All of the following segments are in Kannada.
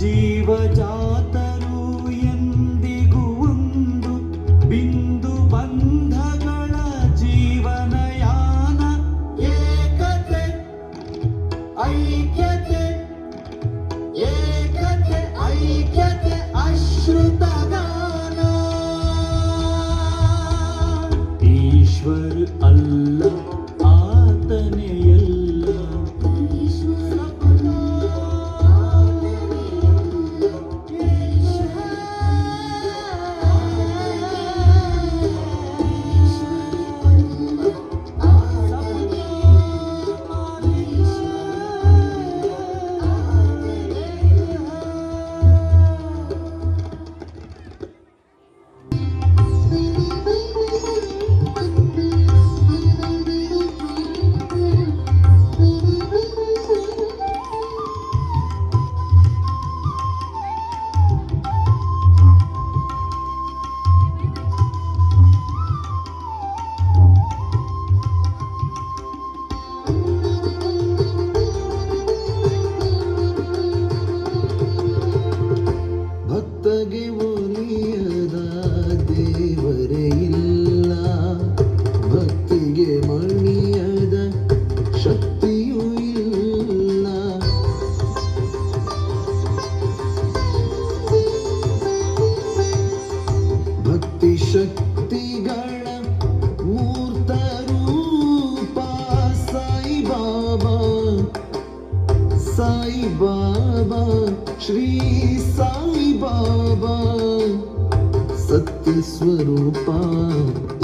ಜೀವಜಾತರು ಎಂದಿಗೂ ಒಂದು ಬಿಂದು ಬಂಧಗಳ ಜೀವನಯಾನ. ಏಕತೆ ಐಕ್ಯತೆ, ಏಕತೆ ಐಕ್ಯತೆ ಅಶ್ರುತಗಾನ. ಈಶ್ವರ ಅಲ್ಲ ಆತನೇ ಎಲ್ಲ, ಭಕ್ತಗೆ ಒಲಿಯದ ದೇವರೇ ಇಲ್ಲ, ಭಕ್ತಿಗೆ ಮಣಿಯದ ಶಕ್ತಿಯೂ ಇಲ್ಲ. ಭಕ್ತಿ ಶಕ್ತಿಗಳ ಮೂರ್ತ ರೂಪ ಸಾಯಿ ಬಾಬಾ, ಸಾಯಿ ಬಾಬಾ, ಶ್ರೀ ಸಾಯಿ ಬಾಬಾ ಸತ್ಯ ಸ್ವರೂಪ.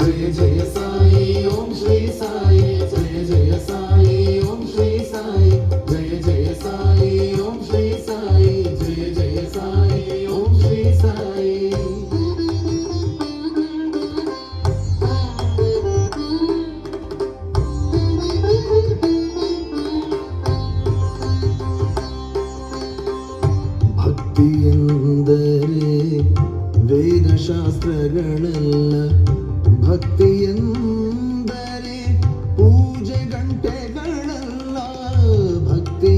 ಜಯ ಜಯ ಸಾಯಿ ಓಂ ಶ್ರೀ ಸಾಯಿ, ಜಯ ಜಯ ಸಾಯಿ ಓಂ ಶ್ರೀ ಸಾಯಿ, ಜಯ ಜಯ ಸಾಯಿ ಓಂ ಶ್ರೀ ಸಾಯಿ, ಜಯ ಜಯ ಸಾಯಿ ಓಂ ಶ್ರೀ ಸಾಯಿ. ಭಕ್ತಿ ಎಂದರೆ ವೇದಶಾಸ್ತ್ರಗಳಲ್ಲ, ಭಕ್ತಿ ಎಂದರೆ ಪೂಜೆ ಗಂಟೆಗಳಲ್ಲ, ಭಕ್ತಿ